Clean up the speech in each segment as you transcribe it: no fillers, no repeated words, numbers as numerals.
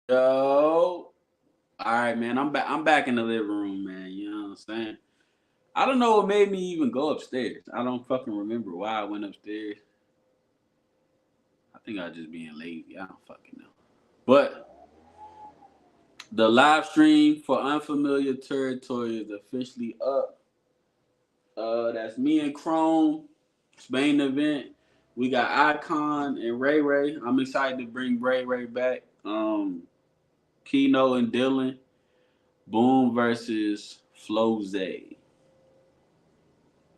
Yo, all right, man. I'm back. I'm back in the living room, man. You know what I'm saying? I don't know what made me even go upstairs. I don't fucking remember why I went upstairs. I think I was just being lazy. I don't fucking know. But the live stream for Unfamiliar Territory is officially up. That's me and Chrome. Spain event. We got Icon and Ray Ray. I'm excited to bring Ray Ray back. Keno and Dylan. Boom versus Floze.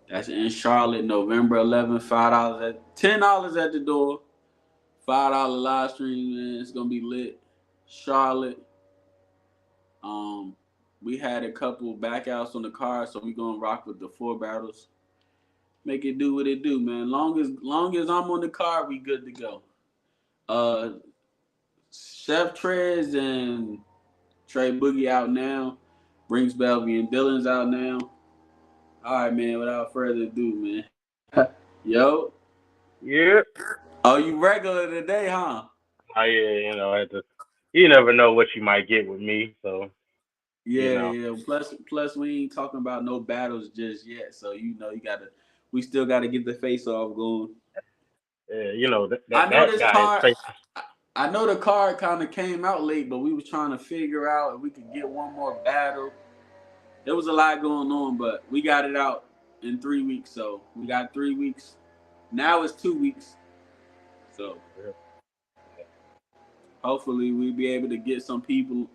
That's in Charlotte, November 11th. $5 at $10 at the door. $5 live stream, man. It's gonna be lit. Charlotte. Um, we had a couple backouts on the card, so we gonna rock with the four battles. Make it do what it do, man. Long as I'm on the card, we good to go. Uh, Chef Trez and Trey Boogie out now. Brinks Belvy and Dylan's out now. All right, man. Without further ado, man. Yo, Yeah. oh, you regular today, huh? Yeah, you never know what you might get with me. So, you Yeah, know, yeah. Plus, we ain't talking about no battles just yet. So you gotta, we still gotta get the face off going. that I know that this guy is card. crazy. I know the card kind of came out late, but we was trying to figure out if we could get one more battle. There was a lot going on, but we got it out in 3 weeks. So we got 3 weeks. Now it's 2 weeks. So hopefully we'll be able to get some people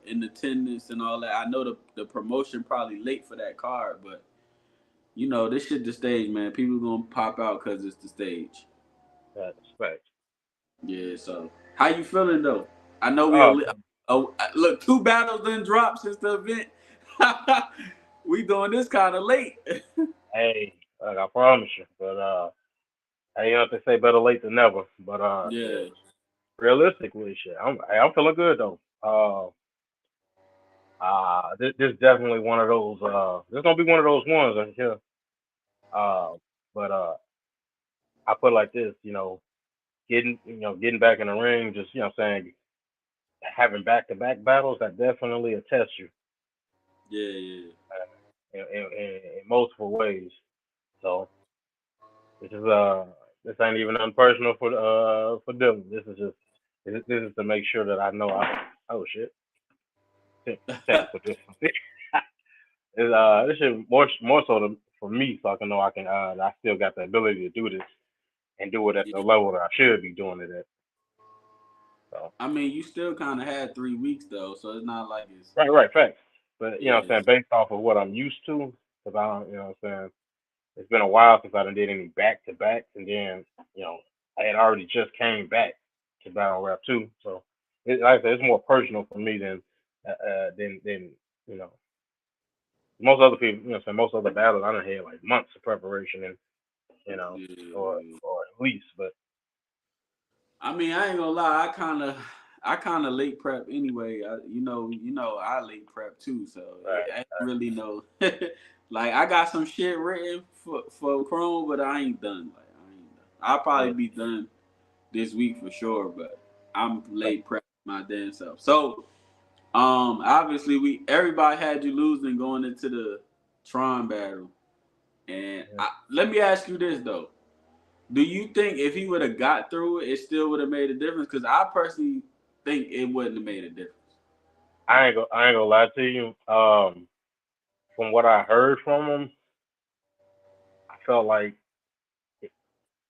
in attendance and all that. I know the promotion probably late for that card, but this shit the stage, man. People gonna pop out because it's the stage. That's facts. Yeah. So how you feeling though? I know Oh, look, two battles done dropped since the event. We doing this kind of late. hey, like I promise you, but hey, they say better late than never. But Yeah. realistically, shit, I'm feeling good though. This definitely one of those. This gonna be one of those ones right here. Uh, but I put it like this, getting back in the ring, just saying having back to back battles that definitely attest you Yeah. Yeah. in multiple ways. So this is this ain't even unpersonal for Dylan. This is to make sure that I know oh shit technical difficulty. This is more so for me so I can know I still got the ability to do this and do it at the Yeah. level that I should be doing it at. So I mean, you still kind of had 3 weeks though, so it's not like it's right facts. But yeah. based off of what I'm used to, because I don't what I'm saying, it's been a while since I done did any back to backs, and then you know I had already just came back to battle rap too. So like I said, it's more personal for me than you know most other people. Most other battles I done had like months of preparation and Yeah. or at least. But I mean, I ain't gonna lie. I kind of late prep anyway. I late prep too. So I ain't really know. Like I got some shit written for Chrome, but I ain't done. Like I ain't done. I'll probably uh, be done this week for sure. But I'm uh, late prep my damn self. So obviously everybody had you losing going into the Tron battle, and let me ask you this though. Do you think if he would have got through it, it still would have made a difference? Because I personally think it wouldn't have made a difference. I ain't gonna lie to you. From what I heard from him, I felt like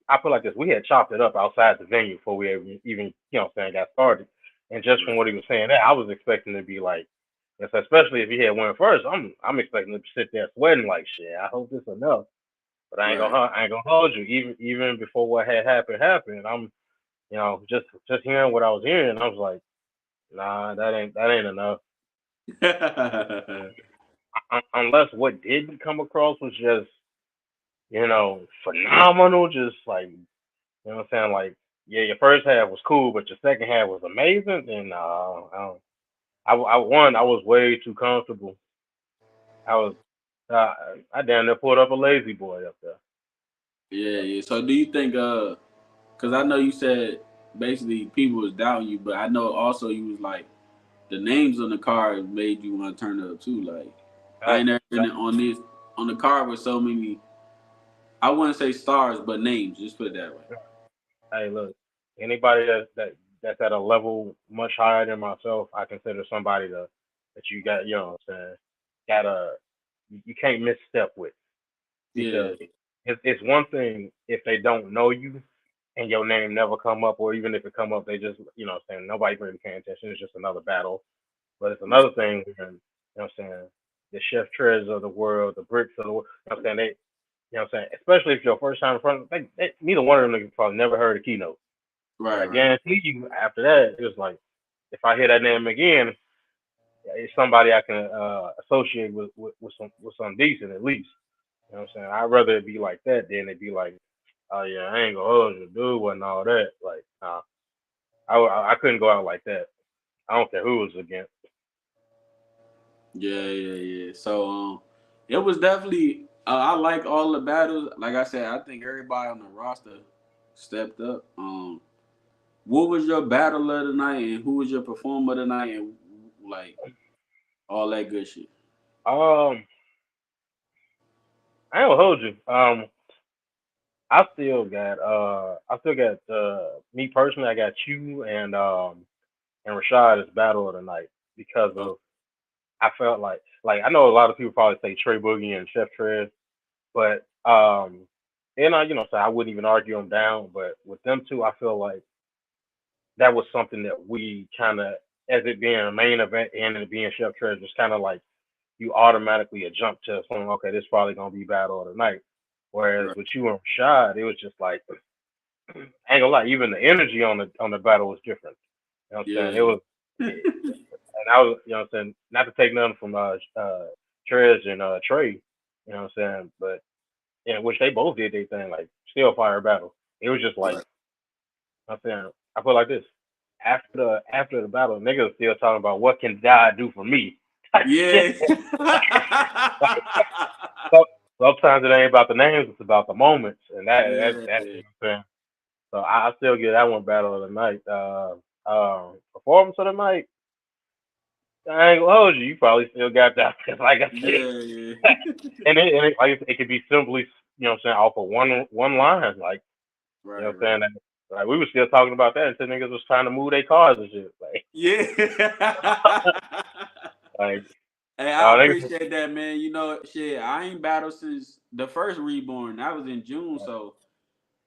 I feel like this. We had chopped it up outside the venue before we even got started. And just from Right. what he was saying there, I was expecting to be like, yes, especially if he had went first. I'm expecting to sit there sweating like shit. I hope this enough. But Right. I ain't gonna hold you. Even before what had happened. I'm just hearing what I was hearing. I was like, nah, that ain't enough. Unless what didn't come across was just phenomenal. Just like what I'm saying? Like, yeah, your first half was cool, but your second half was amazing. Then I don't. I was way too comfortable. I was, uh, I damn near pulled up a lazy boy up there. Yeah, yeah. So do you think? Because I know you said basically people was doubting you, but I know also you was like the names on the card made you want to turn up too. Like I ain't Exactly. never been on the card with so many. I wouldn't say stars, but names. Just put it that way. Hey, look, anybody that's at a level much higher than myself, I consider somebody that you got, you know what I'm saying, gotta you can't misstep with, Yeah, because it's one thing if they don't know you and your name never come up, or even if it come up, they just, you know what I'm saying, nobody's really paying attention. It's just another battle. But it's right, another thing when, you know what I'm saying, the Chef Trez of the world, the Bricks of the world, you know what I'm saying, they, you know what I'm saying, especially if it's your first time in front of them, neither one of them niggas probably never heard a keynote. But right, I right. guarantee you, after that, it was like, if I hear that name again, it's somebody I can associate with some decent at least. You know what I'm saying? I'd rather it be like that than it be like, oh yeah, I ain't gonna hold you, dude, and all that. Like, nah, I couldn't go out like that. I don't care who it was against. Yeah, yeah, yeah. So it was definitely. I like all the battles. Like I said, I think everybody on the roster stepped up. What was your battle of the night, and who was your performer of the night, and like all that good shit. Um, I ain't gonna hold you. I still got me personally, I got you and Rashad as battle of the night because Oh, of I felt like I know a lot of people probably say Trey Boogie and Chef Trez, but and I, you know, so I wouldn't even argue them down, but with them two, I feel like that was something that we kind of, as it being a main event and it being Chef Trez, was kind of like you automatically a jump to something. Okay, this probably gonna be battle of the night. Whereas right. with you and Rashad, it was just like I ain't gonna lie, even the energy on the battle was different. You know what I'm saying? It Yeah. was, and I was, you know what I'm saying, not to take nothing from Trez and Trey, you know what I'm saying, but yeah, which they both did their thing, like still fire battle. It was just like Right. I'm saying, I feel like this. After the battle, niggas still talking about what can God do for me type shit. Yeah. Like, so, sometimes it ain't about the names, it's about the moments, and Yeah. that you know what I'm saying. So I still get that one battle of the night. Performance of the night. I ain't gonna hold you. You probably still got that. 'Cause like I said, Yeah. Yeah. and it could be simply, you know what I'm saying, off of one line. Like, you know Right. what Right. I'm saying? Like we were still talking about that until niggas was trying to move their cars and shit. Like, Yeah. like Hey, no, I niggas. appreciate that, man. You know, shit, I ain't battled since the first Reborn. That was in June, so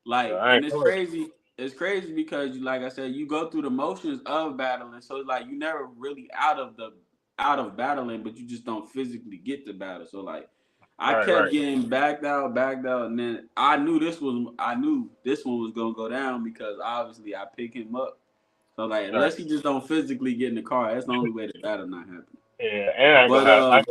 like, I and ain't it's cool. crazy. It's crazy because, like I said, you go through the motions of battling, so it's like you never really out of battling, but you just don't physically get to battle. So like, I Right, kept right, getting backed out, and then I knew this one was gonna go down because obviously I pick him up. So like, right. unless he just don't physically get in the car, that's the only way the battle not happen. Yeah, and I ain't But gonna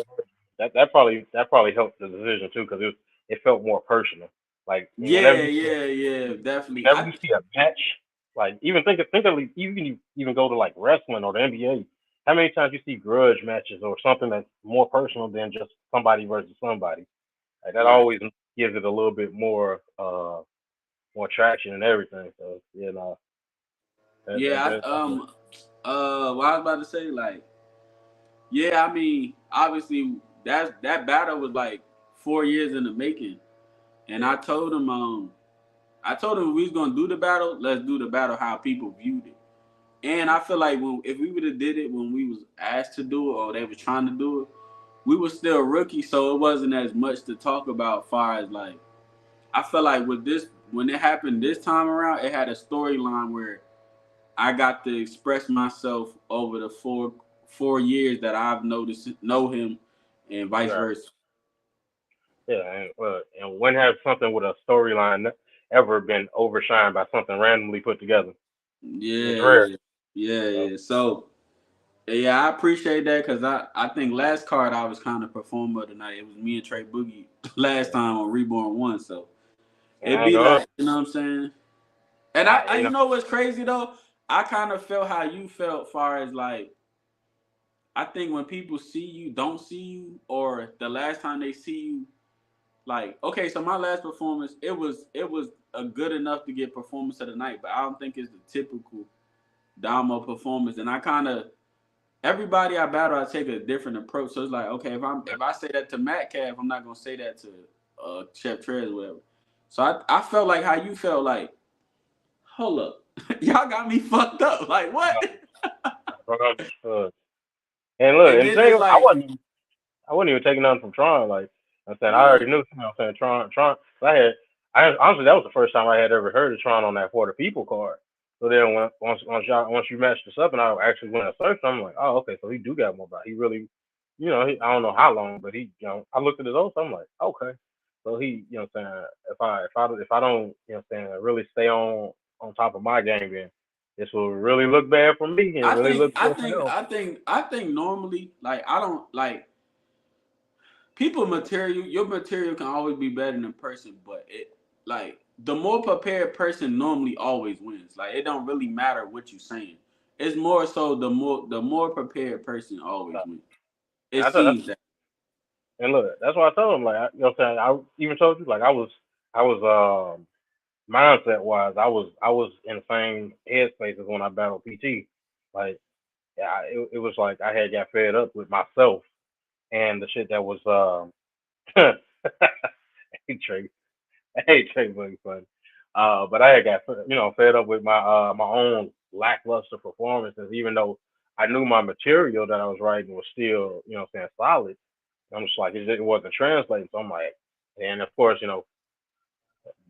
have. That probably helped the decision too because it felt more personal. Like whenever yeah, yeah, yeah, definitely. whenever you see a match, like even think of even you even go to like wrestling or the NBA. How many times you see grudge matches or something that's more personal than just somebody versus somebody? Like that Right. always gives it a little bit more traction and everything. So you know Yeah, that what I was about to say, like, yeah, I mean, obviously that battle was like 4 years in the making, and yeah I told him we was gonna do the battle. Let's do the battle how people viewed it, and yeah I feel like when if we would have did it when we was asked to do it or they was trying to do it, we were still rookies, so it wasn't as much to talk about. Far as like, I feel like with this when it happened this time around, it had a storyline where I got to express myself over the four years that I've noticed know him, and vice right. versa. And when has something with a storyline ever been overshined by something randomly put together? It's Yeah, rare. yeah, yeah, So, yeah. So yeah, I appreciate that because I think last card I was kind of performer tonight. It was me and Trey Boogie last yeah. time on Reborn One. So And it'd I ain't be gonna, like, you know what I'm saying. And I you you know, know what's crazy though? I kind of felt how you felt, far as like I think when people see you, don't see you, or the last time they see you, like, okay, so my last performance, it was a good enough to get performance of the night, but I don't think it's the typical Damo performance. And I kind of everybody I battle, I take a different approach. So it's like, okay, if I say that to Metcalf, I'm not gonna say that to Chef Trez or whatever. So I felt like how you felt like, hold up, y'all got me fucked up. Like what? And look, And and then thing, it's like, I wasn't even taking nothing from Tron. Like I'm saying, I right. already knew. You know, what I'm saying Tron. I honestly, that was the first time I had ever heard of Tron on that For the People card. So then once you matched this up, and I actually went and searched, I'm like, oh, okay, so he do got more about. He really, I don't know how long, but I looked at his oath, I'm like, okay, so he, what I'm saying, if I don't, really stay on top of my game, then this will really look bad for me and I really think look I good for think him. I think I think normally, like, I don't like people material. Your material can always be better than person, but it, like, the more prepared person normally always wins. Like, it don't really matter what you saying. It's more so the more prepared person always wins. It I thought that's seems that. And look, that's why I told him, like, what I'm saying, I even told you, like, I was mindset wise, I was in the same headspace as when I battled PT. Like, yeah, it was like I had got fed up with myself and the shit that was, I hate Trey, I hate Trey Buggy Funny. But I had got, fed up with my own lackluster performances, even though I knew my material that I was writing was still, solid. I'm just like, it wasn't translating. So I'm like, and of course,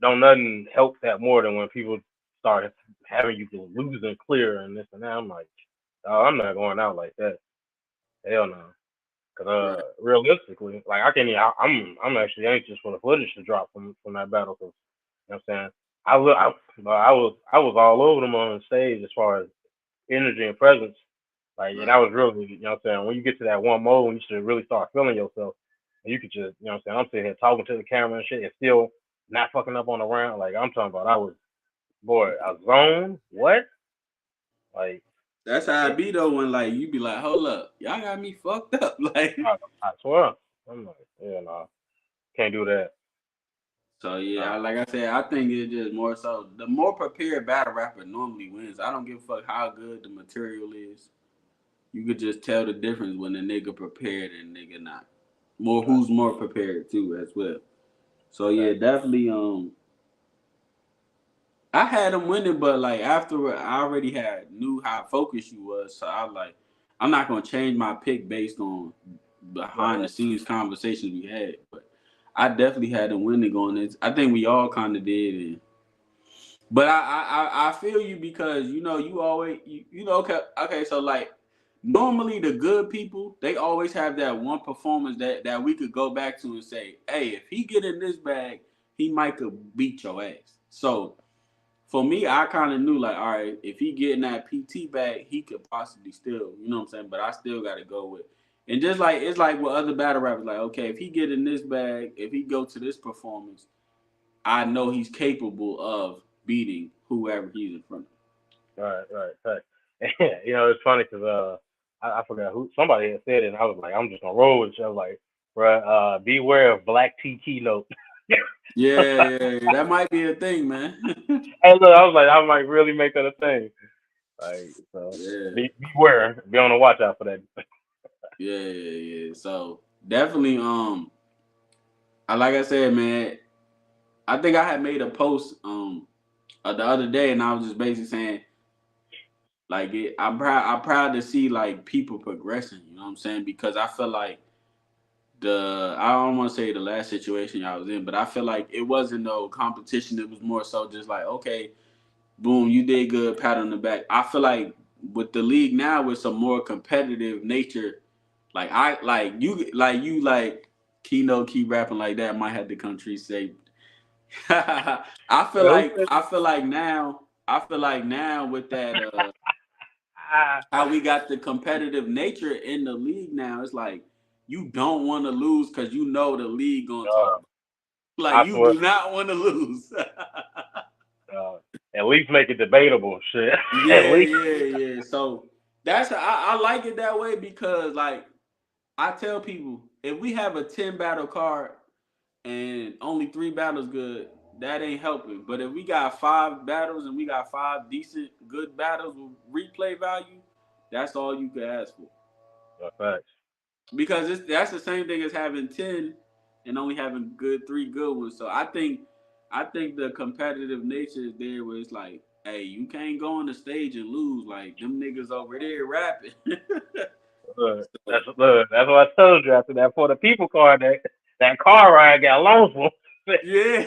don't nothing help that more than when people start having you to lose and clear and this and that. I'm like, oh, I'm not going out like that. Hell no. Cause Right. realistically, like I can't. I'm actually anxious for the footage to drop from that battle. Cause you know what I'm saying. I was all over them on stage as far as energy and presence. Like, and Right. that was really, what I'm saying, when you get to that one mode when you should really start feeling yourself, and you could just, what I'm saying, I'm sitting here talking to the camera and shit and still not fucking up on the round. Like, I'm talking about, boy, a zone? What? Like, That's how it it, be though. When, like, you be like, hold up, y'all got me fucked up. Like, I swear. I'm like, yeah, no, can't do that. so yeah, No, like I said, I think it's just more so the more prepared battle rapper normally wins. I don't give a fuck how good the material is. You could just tell the difference when the nigga prepared and nigga not. More right, who's more prepared too as well. So yeah, right, definitely. I had him winning, but like after I already had knew how focused you was, so I like I'm not gonna change my pick based on right, behind the right. scenes conversations we had. But I definitely had him winning on this. I think we all kind of did, but I feel you because you always okay, so like normally the good people they always have that one performance that we could go back to and say, hey, if he get in this bag, he might could beat your ass. So for me, I kind of knew like, all right, if he get in that PT bag, he could possibly still, you know what I'm saying. But I still got to go with, and just like it's like with other battle rappers, like, okay, if he get in this bag, if he go to this performance, I know he's capable of beating whoever he's in front of. Right, right, right. It's funny because I forgot who somebody had said it, and I was like, I'm just gonna roll with you. I was like, bruh, beware of Black T keynote. Yeah, yeah, yeah, that might be a thing, man. Hey, look, I was like, I might really make that a thing. Like, so Yeah, beware, be on the watch out for that. yeah, yeah, yeah. So definitely, I like I said, man. I think I had made a post the other day, and I was just basically saying like I'm proud to see like people progressing. You know what I'm saying? Because I feel like I don't want to say the last situation I was in, but I feel like it wasn't no competition. It was more so just like, okay, boom, you did good, pat on the back. I feel like with the league now, with some more competitive nature, like I like keynote keep rapping like that. Might have the country say. Who said I feel like now with that ah, how we got the competitive nature in the league now. It's like you don't want to lose because you know the league gonna talk uh, about it. Like I you swear, do not want to lose. uh, at least make it debatable. Shit, at Yeah, least. yeah, yeah. So I like it that way because like I tell people if we have a 10 battle card, and only 3 battles good, that ain't helping. But if we got 5 battles and we got 5 decent, good battles with replay value, that's all you could ask for. Facts. Because that's the same thing as having 10 and only having three good ones. So I think the competitive nature is there where it's like, hey, you can't go on the stage and lose like them niggas over there rapping. So, That's what I told you after that for the people card that car ride got lost for. yeah.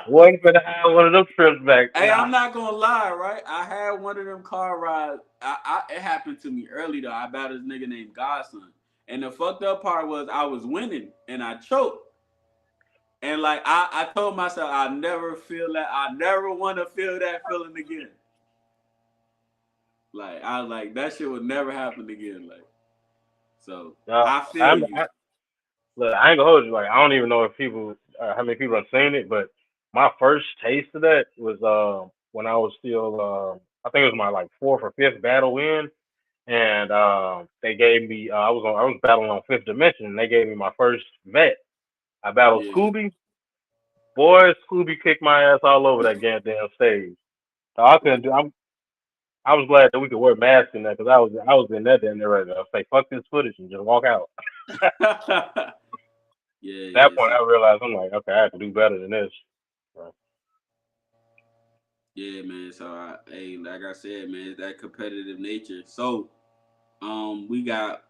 Waiting for to have one of them trips back. Hey, Nah. I'm not gonna lie, right? I had one of them car rides. It happened to me early though. I battled this nigga named Godson, and the fucked up part was I was winning and I choked. And like I told myself I never feel that. I never want to feel that feeling again. Like I was like that shit would never happen again. Like so, No, I feel you. look, I ain't gonna hold you. Like, I don't even know if people, how many people have seen it, but my first taste of that was when I was still, I think it was my like fourth or fifth battle in, and they gave me, I was battling on Fifth Dimension, and they gave me my first vet. I battled Yeah. Scooby. Boy, Scooby kicked my ass all over that goddamn stage. So I couldn't do. I was glad that we could wear masks in there because I was in that damn there ready to say fuck this footage and just walk out. yeah, At that yeah. point, So I realized I'm like, okay, I have to do better than this. So, yeah, man. So hey, like I said, man, it's that competitive nature. So we got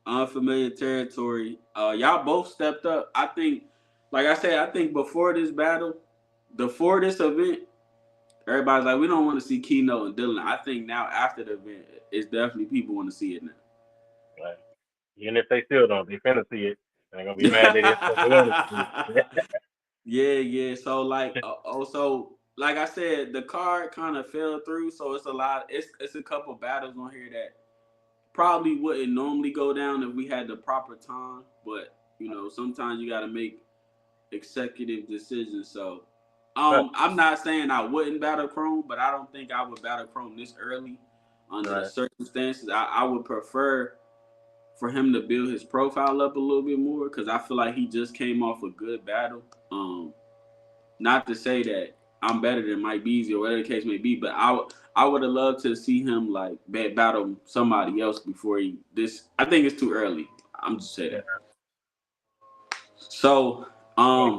unfamiliar territory. Y'all both stepped up. I think, like I said, I think before this event, everybody's like, we don't want to see Keynote and Dylan. I think now after the event, it's definitely people want to see it like, even if they still don't, they finna see it. They're gonna be mad they didn't they wanted to see now. it. Yeah, yeah. So like, also, like I said, the card kind of fell through. So it's a lot. It's a couple battles on here that probably wouldn't normally go down if we had the proper time. But sometimes you got to make executive decisions. So, I'm not saying I wouldn't battle Chrome, but I don't think I would battle Chrome this early under the Right. circumstances. I would prefer for him to build his profile up a little bit more because I feel like he just came off a good battle. Not to say that I'm better than Mike Beasley or whatever the case may be, but I would have loved to see him like battle somebody else before he this. I think it's too early. I'm just saying Yeah, that. So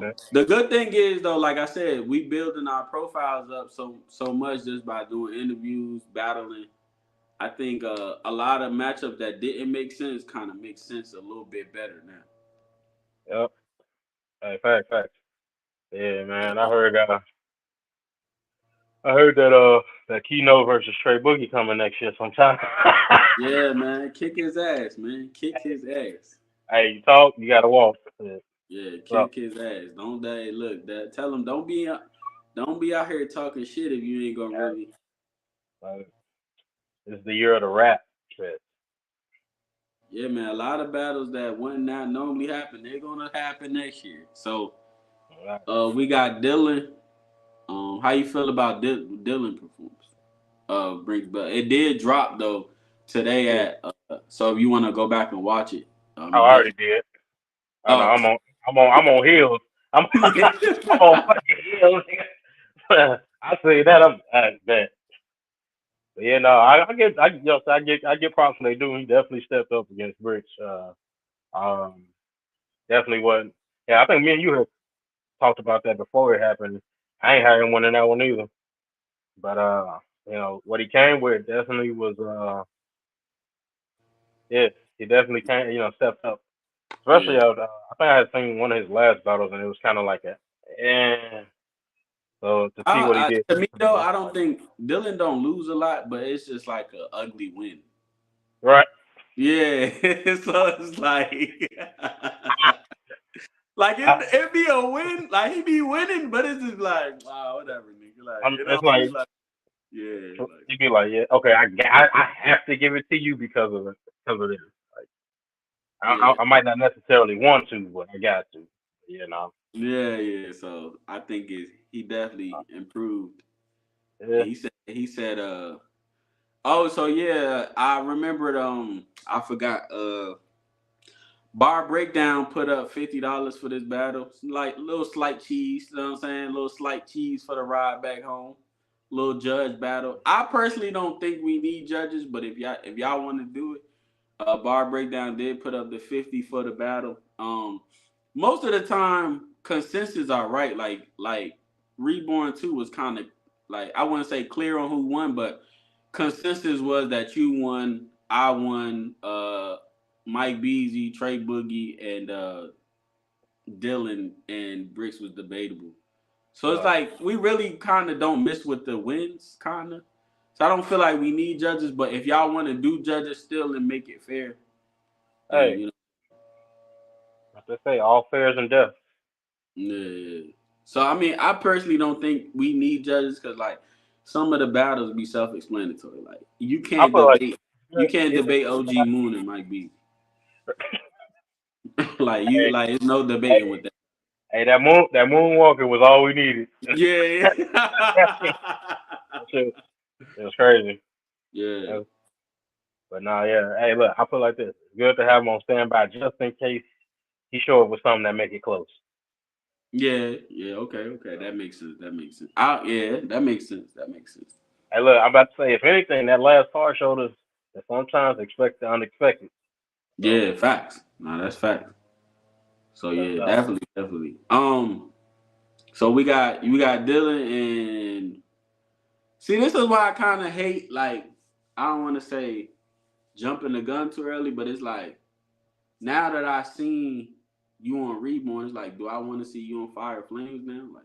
makes sense. the good thing is though, like I said, we building our profiles up so much just by doing interviews, battling. I think a lot of matchups that didn't make sense kind of make sense a little bit better now. Yep. Hey, facts. Yeah, man. I heard that Keynote versus Trey Boogie coming next year sometime. Yeah, man, kick his ass, man, kick his ass. Hey, you talk, you gotta walk. Yeah. Yeah, So, kick his ass. Don't they look that tell him don't be out here talking shit if you ain't gonna really. uh, this is the year of the rap. Shit. Yeah, man, a lot of battles that wouldn't not normally happen, they're gonna happen next year. So we got Dylan. How you feel about Dylan performance? Brings but it did drop though today Yeah. at so if you wanna go back and watch it, I it already definitely did. I know oh I'm on heels. I'm I'm on fucking heels. I say that I bet. But yeah, no, I get props when they do. He definitely stepped up against Bricks. Um, definitely wasn't. Yeah, I think me and you had talked about that before it happened. I ain't had him winning that one either. But what he came with definitely was yeah, he definitely came, stepped up. yeah. Especially I think I had seen one of his last battles and it was kind of like a eh. So to see what he did To this me though, time, I don't think Dylan don't lose a lot, but it's just like a ugly win. right? Yeah, so it's like, like I, it be a win, like he be winning, but it's just like, wow, whatever, nigga. Like I'm, it it's don't be like like, yeah, like he'd be like, yeah, okay, I have to give it to you because of it, because of this. Like, yeah, I might not necessarily want to, but I got to. You know. yeah, yeah. So I think he definitely improved. And Yeah. he said, oh, so yeah, I remembered. I forgot. Bar Breakdown put up $50 for this battle. Like little slight cheese, you know what I'm saying? Little slight cheese for the ride back home. Little judge battle. I personally don't think we need judges, but if y'all want to do it, Bar Breakdown did put up the 50 for the battle. Most of the time consensus are right. Like Reborn 2 was kind of like I wouldn't say clear on who won, but consensus was that you won, I won, Mike Beasley, Trey Boogie, and Dylan and Bricks was debatable. So it's like we really kind of don't miss with the wins, kind of. So I don't feel like we need judges, but if y'all want to do judges still and make it fair, then Hey, like they say, all fairs and death. yeah. So I mean, I personally don't think we need judges because like some of the battles be self-explanatory. Like I feel like you can't it's debate OG Moon and Mike B. Like hey, like it's no debating hey, with that. hey, that moonwalker was all we needed. Yeah. That shit, it was crazy. Yeah. But nah, yeah. Hey, look, I feel like this. It's good to have him on standby just in case he show up with something that make it close. Yeah, yeah, okay. That makes sense. Yeah, that makes sense. That makes sense. Hey, look, I'm about to say, if anything, that last part showed us that sometimes expect the unexpected. So Yeah, facts. No, that's facts. So that's yeah, definitely. So we got Dylan and see this is why I kind of hate like I don't want to say jumping the gun too early, but it's like now that I seen you on Reborn, it's like do I want to see you on Fire Flames now? Like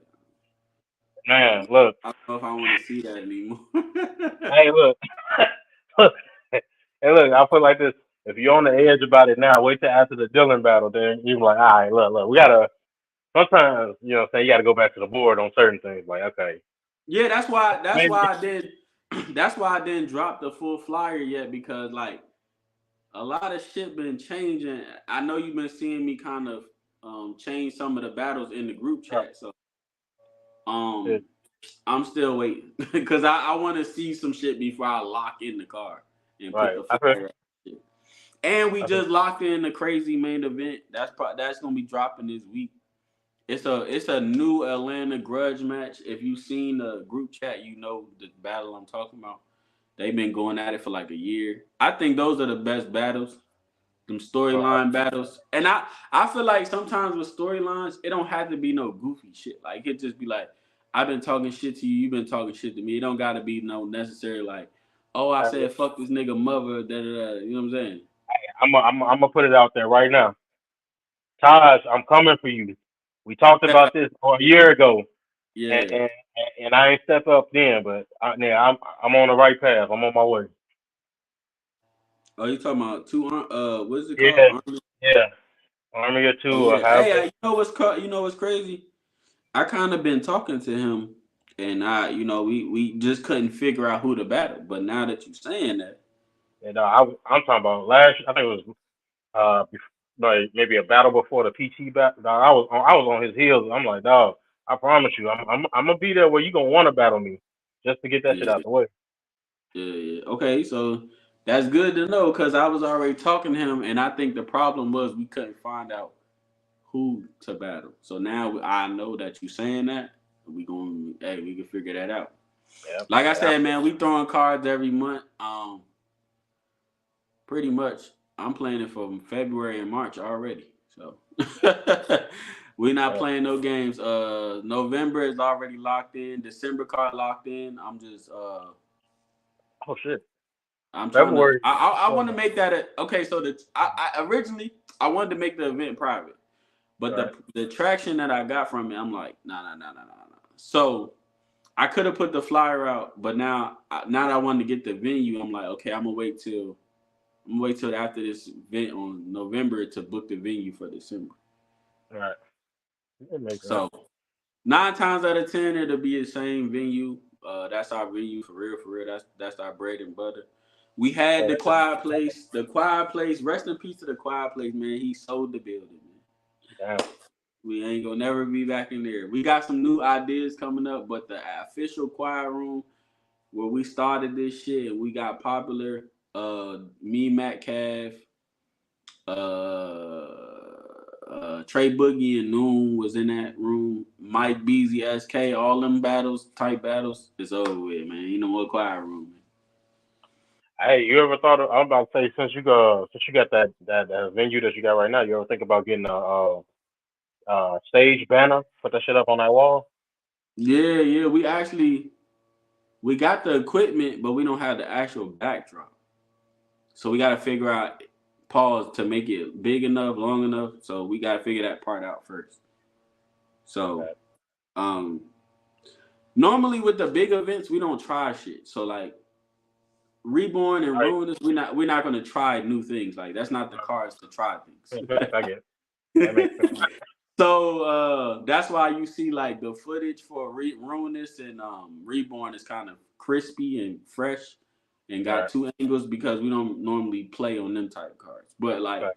man, look, I don't know if I want to see that anymore. hey, look, look, hey, look. I feel like this. If you're on the edge about it now, wait till after the Dylan battle. Then you're like, all right, look, we gotta. Sometimes, you gotta go back to the board on certain things. Like, okay, Yeah, that's why. That's maybe, why I did. That's why I didn't drop the full flyer yet because like a lot of shit been changing. I know you've been seeing me kind of change some of the battles in the group chat. So um, I'm still waiting because I want to see some shit before I lock in the car and put right. the I feel, flyer. Out. And we I feel, just locked in the crazy main event. That's gonna be dropping this week. It's a new Atlanta grudge match. If you've seen the group chat, you know the battle I'm talking about. They've been going at it for like a year. I think those are the best battles, them right. storyline battles. And I feel like sometimes with storylines, it don't have to be no goofy shit. Like it just be like, I've been talking shit to you, you've been talking shit to me. It don't gotta be no necessary like, oh, I said fuck this nigga mother, da da da. You know what I'm saying? I'm gonna put it out there right now. Taj, I'm coming for you. We talked about this a year ago, and Yeah. and, and I ain't step up then, but I'm on the right path. I'm on my way. Oh, you talking about what is it called? Yeah, Army? yeah. Army or Oh two or yeah. however. Hey, you know what's crazy? I kind of been talking to him, and we just couldn't figure out who to battle. But now that you're saying that, And I'm talking about last. I think it was like maybe a battle before the PT battle. Dog, I was on his heels. I'm like, dog, I promise you, I'm gonna be there where you gonna want to battle me, just to get that shit yeah, out the way. yeah. Okay, so that's good to know because I was already talking to him, and I think the problem was we couldn't find out who to battle. So now I know that you saying that we can figure that out. Yeah, Like I yeah. said, man, we throwing cards every month. Pretty much, I'm playing it from February and March already. So we're not Yeah. playing no games. November is already locked in. December card locked in. Oh shit. I'm trying to. February. I want to make that okay. So I originally I wanted to make the event private, but Right. the traction that I got from it, I'm like, nah. So I could have put the flyer out, but now that I wanted to get the venue, I'm like, okay, I'm gonna wait till after this event on November to book the venue for December. Right. It makes sense. So 9 times out of 10, it'll be the same venue. That's our venue for real, for real. That's our bread and butter. We had the Quiet Place. The Quiet Place. Rest in peace to the Quiet Place, man. He sold the building, man. Damn. We ain't gonna never be back in there. We got some new ideas coming up, but the official Quiet Room where we started this shit and we got popular. Me, Matt, Cav, Trey Boogie and Noon was in that room. Mike Beasley, SK, all them type battles, it's over with, man. You know what, quiet room. Hey, you ever thought of? I'm about to say since you got that venue that you got right now, you ever think about getting a stage banner, put that shit up on that wall? Yeah. We got the equipment, but we don't have the actual backdrop. So we got to figure out pause to make it big enough, long enough. So we got to figure that part out first. So, um, normally with the big events, we don't try shit. So like Reborn and Right. Ruinous, we're not gonna try new things. Like that's not the cards to try things. I get it. That makes sense. So that's why you see like the footage for Ruinous and Reborn is kind of crispy and fresh and got Right. two angles because we don't normally play on them type of cards. But like Right.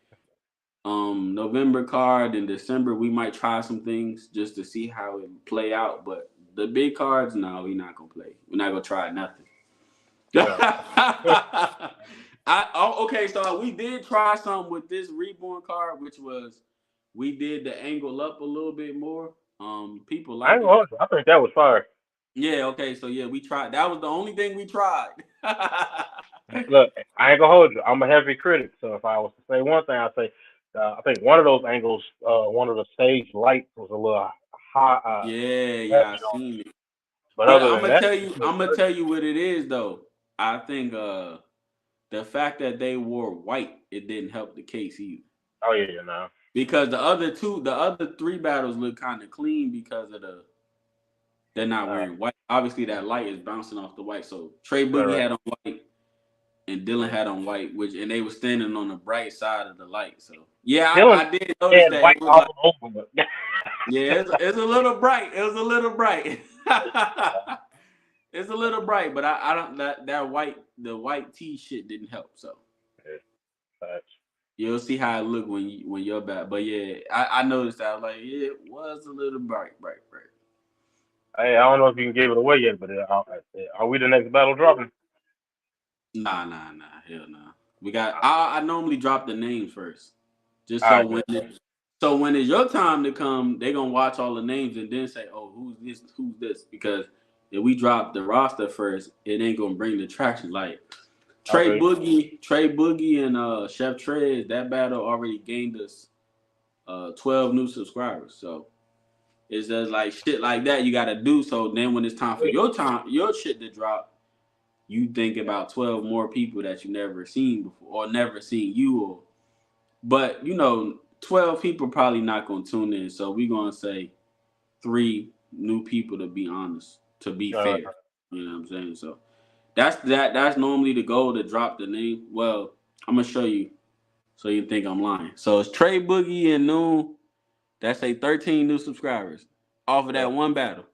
November card and December, we might try some things just to see how it play out. But the big cards, no, we're not gonna play. We're not gonna try nothing. Yeah. Okay, so we did try something with this Reborn card, which was we did the angle up a little bit more. People I like ain't it. gonna. I think that was fire. Yeah, okay, so yeah, we tried. That was the only thing we tried. Look, I ain't gonna hold you. I'm a heavy critic, so if I was to say one thing, I'd say I think one of those angles, one of the stage lights was a little high, Yeah, I heavy on. seen it. But But other than that, it was I'm gonna good. tell you what it is though. I think the fact that they wore white, it didn't help the case either. Oh yeah, no. Because the other three battles look kind of clean because of they're not All right, wearing white. Obviously, that light is bouncing off the white. So Trey right, Boogie right. had on white and Dylan had on white, and they were standing on the bright side of the light. So yeah, Dylan I did notice had that white it was all like over. yeah, it's a little bright. It was a little bright. It's a little bright, but I don't that the white tee shit didn't help. So Facts. you'll see how it look when you're back. But yeah, I noticed that I was like, yeah, it was a little bright. Hey, I don't know if you can give it away yet, but are we the next battle dropping? Nah, hell nah. We got. I normally drop the names first, just All right, good. so when it's your time to come, they gonna watch all the names and then say, oh, who's this? Because if we drop the roster first, it ain't gonna bring the traction. Like Okay. Trey Boogie, and Chef Trez, that battle already gained us 12 new subscribers. So it's just like shit like that you gotta do. So then when it's time for your shit to drop, you think about 12 more people that you never seen before or never seen you or but 12 people probably not gonna tune in. So we're gonna say 3 new people to be honest, to be Uh, fair. You know what I'm saying? So that's normally the goal to drop the name. Well, I'm gonna show you so you think I'm lying. So it's Trey Boogie and Noon. That's a 13 new subscribers off of yeah. that one battle.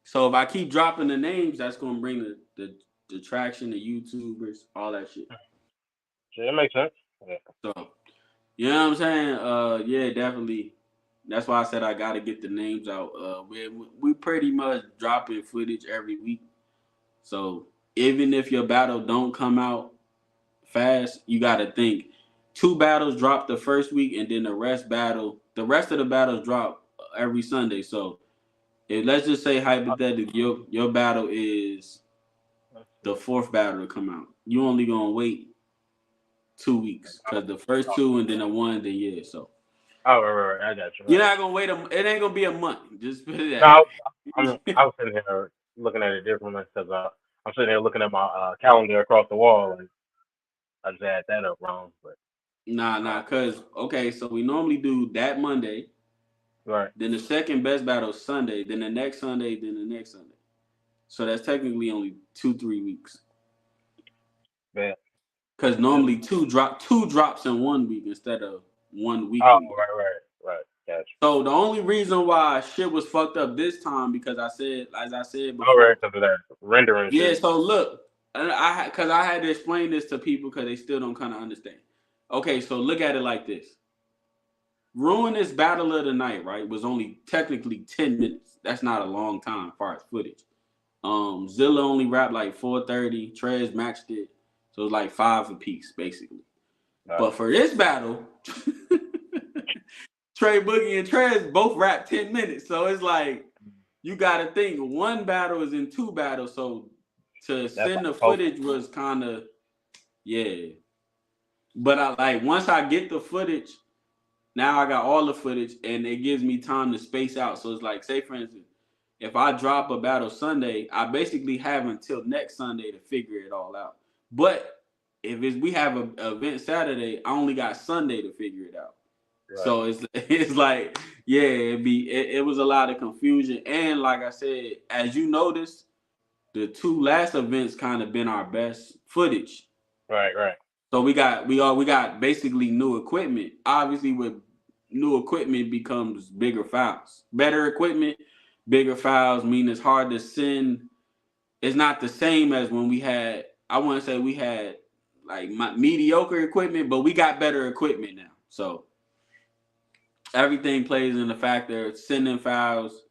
So if I keep dropping the names, that's gonna bring the traction, the YouTubers, all that shit. Shit, that makes sense. Yeah. So you know what I'm saying? Yeah, definitely. That's why I said I gotta get the names out. We pretty much dropping footage every week. So even if your battle don't come out fast, you gotta think 2 battles drop the first week, and then the rest of the battles drop every Sunday. So if let's just say hypothetically, your battle is the 4th battle to come out. You only gonna wait 2 weeks because the first two and then the one, then yeah. So Oh, right. I got you. you're not gonna wait it ain't gonna be a month. Just put it No, that way. I was sitting here looking at it differently because I'm sitting here looking at my calendar across the wall, and I just had that up wrong. But uh, cause okay, so we normally do that Monday, right, then the second best battle Sunday, then the next Sunday, then the next Sunday. So that's technically only 2-3 weeks. man. Cause normally two drops in 1 week instead of one Oh, weekly. right. Gotcha. So the only reason why shit was fucked up this time because as I said All right, before, because of that rendering yeah. shit. So look, because I had to explain this to people because they still don't kind of understand. Okay, so look at it like this: Ruinous Battle of the Night, right, was only technically 10 minutes. That's not a long time as far as footage. Zilla only rapped like 4:30. Trez matched it, so it was like 5 apiece basically. But for this battle, Trey Boogie and Trez both rap 10 minutes. So it's like you got to think one battle is in two battles. So to send the footage was kind of, yeah. But I like once I get the footage, now I got all the footage and it gives me time to space out. So it's like, say for instance, if I drop a battle Sunday, I basically have until next Sunday to figure it all out. But if we have an event Saturday, I only got Sunday to figure it out. Right. So it's like, yeah, it was a lot of confusion. And like I said, as you noticed, the two last events kind of been our best footage. Right. So we got basically new equipment. Obviously, with new equipment becomes bigger files. Better equipment, bigger files mean it's hard to send. It's not the same as when we had. I want to say we had like mediocre equipment, but we got better equipment now. So everything plays in the factor. Sending files.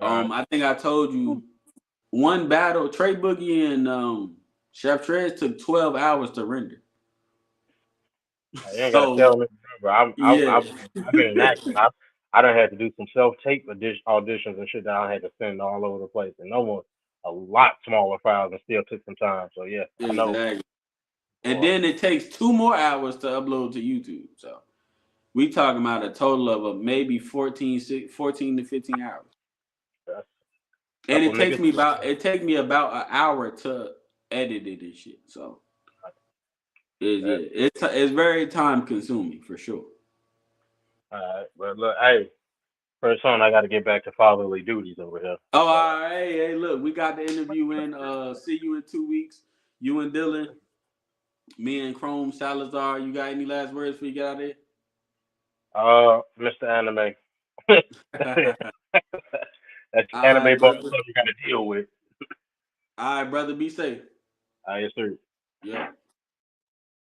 I think I told you one battle. Trey Boogie and Chef Trez took 12 hours to render. You ain't gotta tell me, bro. I've been in action. I done had to do some self-tape auditions and shit that I had to send all over the place, and almost a lot smaller files, and still took some time. So yeah, exactly. I know. And then it takes 2 more hours to upload to YouTube. So we talking about a total of maybe 14 to 15 hours. And it takes me about an hour to edit it and shit. So it's very time consuming for sure. All right, but look, hey, first on, I got to get back to fatherly duties over here. Oh, all right. Hey, look, we got the interview in. See you in 2 weeks. You and Dylan, me and Chrome Salazar. You got any last words before you get out of here? Mr. Anime. That's anime stuff you got to deal with. All right, brother. Be safe. Yes, sir. Yeah.